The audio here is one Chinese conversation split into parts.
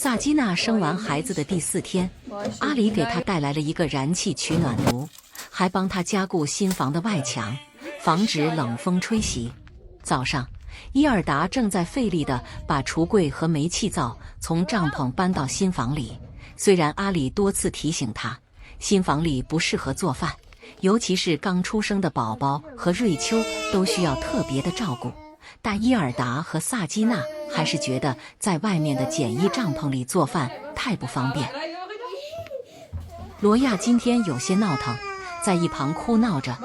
萨基娜生完孩子的第4天，阿里给她带来了一个燃气取暖炉，还帮她加固新房的外墙，防止冷风吹袭。早上，伊尔达正在费力地把橱柜和煤气灶从帐篷搬到新房里。虽然阿里多次提醒他，新房里不适合做饭，尤其是刚出生的宝宝和瑞秋都需要特别的照顾，但伊尔达和萨基娜还是觉得在外面的简易帐篷里做饭太不方便。罗亚今天有些闹腾，在一旁哭闹着，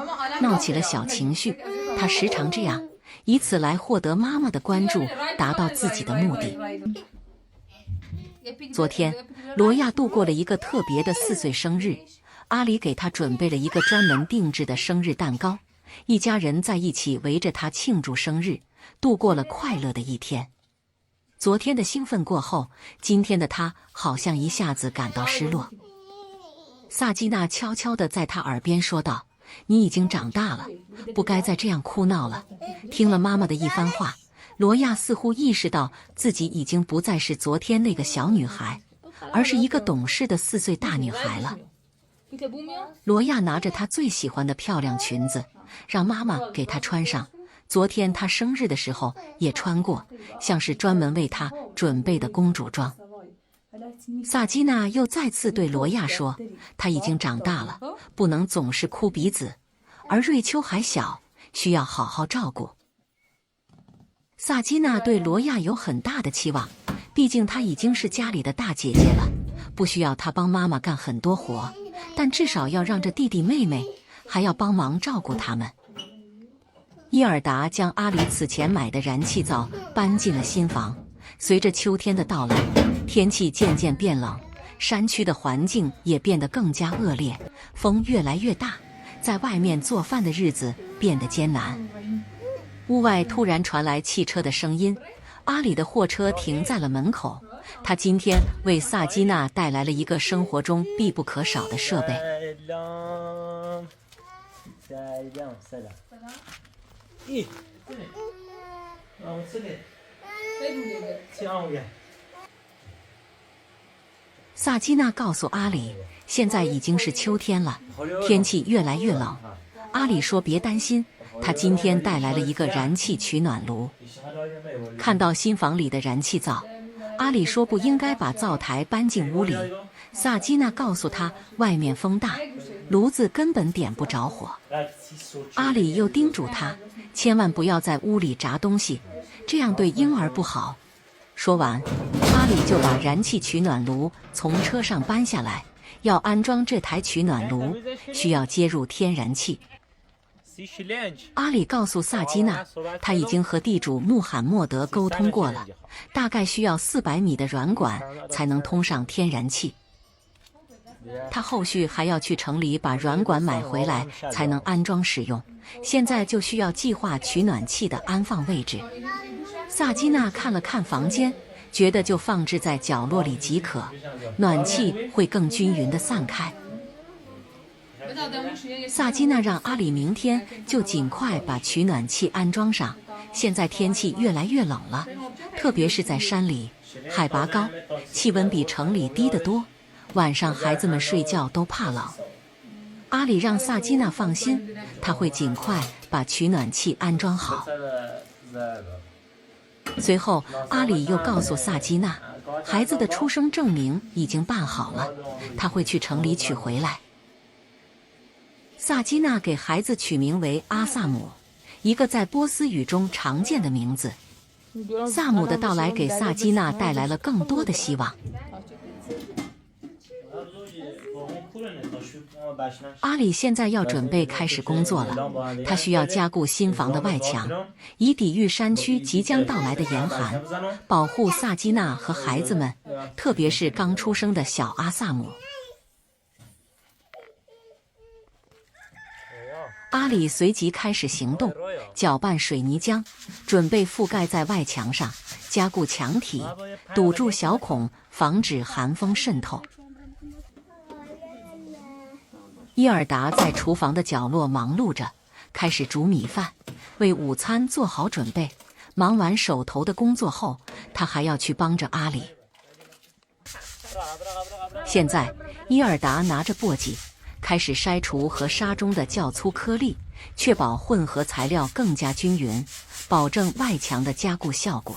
闹起了小情绪。她时常这样，以此来获得妈妈的关注，达到自己的目的。昨天，罗亚度过了一个特别的4岁生日，阿里给她准备了一个专门定制的生日蛋糕，一家人在一起围着她庆祝生日，度过了快乐的一天。昨天的兴奋过后，今天的她好像一下子感到失落。萨基娜悄悄地在她耳边说道：“你已经长大了，不该再这样哭闹了。”听了妈妈的一番话，罗亚似乎意识到自己已经不再是昨天那个小女孩，而是一个懂事的4岁大女孩了。罗亚拿着她最喜欢的漂亮裙子，让妈妈给她穿上。昨天她生日的时候也穿过，像是专门为她准备的公主装。萨基娜又再次对罗亚说，她已经长大了，不能总是哭鼻子，而瑞秋还小，需要好好照顾。萨基娜对罗亚有很大的期望，毕竟她已经是家里的大姐姐了，不需要她帮妈妈干很多活，但至少要让着弟弟妹妹，还要帮忙照顾他们。伊尔达将阿里此前买的燃气灶搬进了新房。随着秋天的到来，天气渐渐变冷，山区的环境也变得更加恶劣，风越来越大，在外面做饭的日子变得艰难。屋外突然传来汽车的声音，阿里的货车停在了门口。他今天为萨基娜带来了一个生活中必不可少的设备。萨基娜告诉阿里，现在已经是秋天了，天气越来越冷。阿里说别担心，他今天带来了一个燃气取暖炉。看到新房里的燃气灶，阿里说不应该把灶台搬进屋里。萨基娜告诉他，外面风大，炉子根本点不着火。阿里又叮嘱他，千万不要在屋里炸东西，这样对婴儿不好。说完，阿里就把燃气取暖炉从车上搬下来。要安装这台取暖炉，需要接入天然气。阿里告诉萨基娜，他已经和地主穆罕默德沟通过了，大概需要400米的软管才能通上天然气。他后续还要去城里把软管买回来才能安装使用，现在就需要计划取暖器的安放位置。萨基娜看了看房间，觉得就放置在角落里即可，暖气会更均匀地散开。萨基娜让阿里明天就尽快把取暖器安装上，现在天气越来越冷了，特别是在山里，海拔高，气温比城里低得多，晚上孩子们睡觉都怕冷。阿里让萨基娜放心，他会尽快把取暖器安装好。随后，阿里又告诉萨基娜，孩子的出生证明已经办好了，他会去城里取回来。萨基娜给孩子取名为阿萨姆，一个在波斯语中常见的名字。萨姆的到来给萨基娜带来了更多的希望。阿里现在要准备开始工作了，他需要加固新房的外墙，以抵御山区即将到来的严寒，保护萨基娜和孩子们，特别是刚出生的小阿萨姆。阿里随即开始行动，搅拌水泥浆，准备覆盖在外墙上，加固墙体，堵住小孔，防止寒风渗透。伊尔达在厨房的角落忙碌着，开始煮米饭，为午餐做好准备。忙完手头的工作后，他还要去帮着阿里。现在，伊尔达拿着簸箕，开始筛除和沙中的较粗颗粒，确保混合材料更加均匀，保证外墙的加固效果。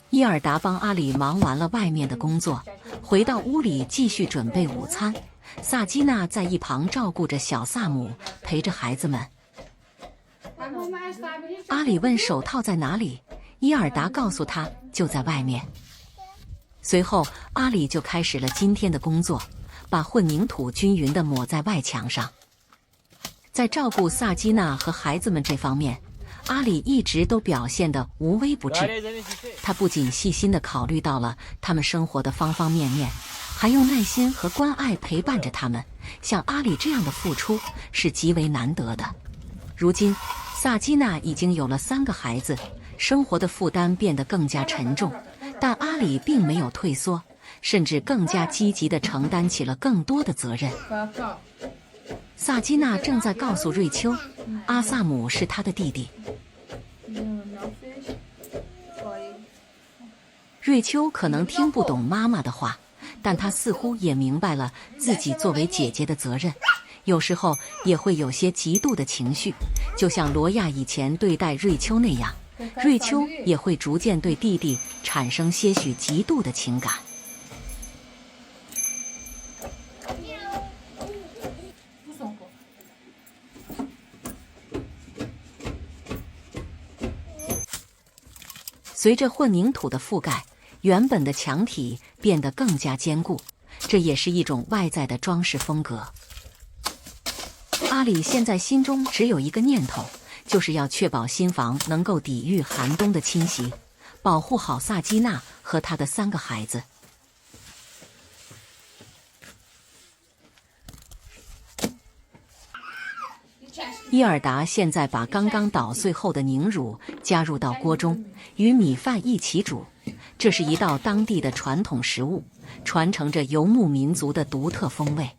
伊尔达帮阿里忙完了外面的工作，回到屋里继续准备午餐。萨基娜在一旁照顾着小萨姆，陪着孩子们。阿里问手套在哪里，伊尔达告诉他就在外面。随后，阿里就开始了今天的工作，把混凝土均匀地抹在外墙上。在照顾萨基娜和孩子们这方面，阿里一直都表现得无微不至。他不仅细心地考虑到了他们生活的方方面面，还用耐心和关爱陪伴着他们。像阿里这样的付出是极为难得的。如今，萨基娜已经有了3个孩子，生活的负担变得更加沉重，但阿里并没有退缩，甚至更加积极地承担起了更多的责任。萨基娜正在告诉瑞秋，阿萨姆是他的弟弟。瑞秋可能听不懂妈妈的话，但她似乎也明白了自己作为姐姐的责任。有时候也会有些嫉妒的情绪，就像罗亚以前对待瑞秋那样，瑞秋也会逐渐对弟弟产生些许嫉妒的情感。随着混凝土的覆盖，原本的墙体变得更加坚固，这也是一种外在的装饰风格。阿里现在心中只有一个念头，就是要确保新房能够抵御寒冬的侵袭，保护好萨基娜和她的3个孩子。伊尔达现在把刚刚捣碎后的凝乳加入到锅中，与米饭一起煮。这是一道当地的传统食物，传承着游牧民族的独特风味。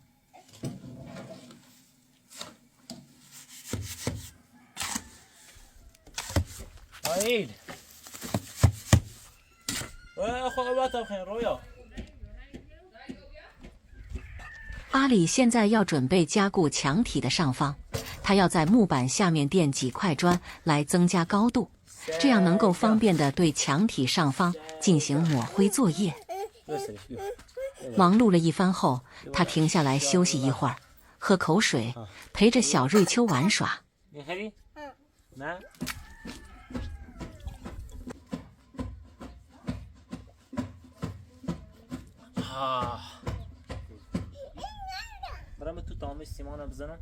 阿里现在要准备加固墙体的上方，他要在木板下面垫几块砖来增加高度，这样能够方便地对墙体上方进行抹灰作业。忙碌了一番后，他停下来休息一会儿，喝口水，陪着小瑞秋玩耍。برام تو تامش سیمانه بزنم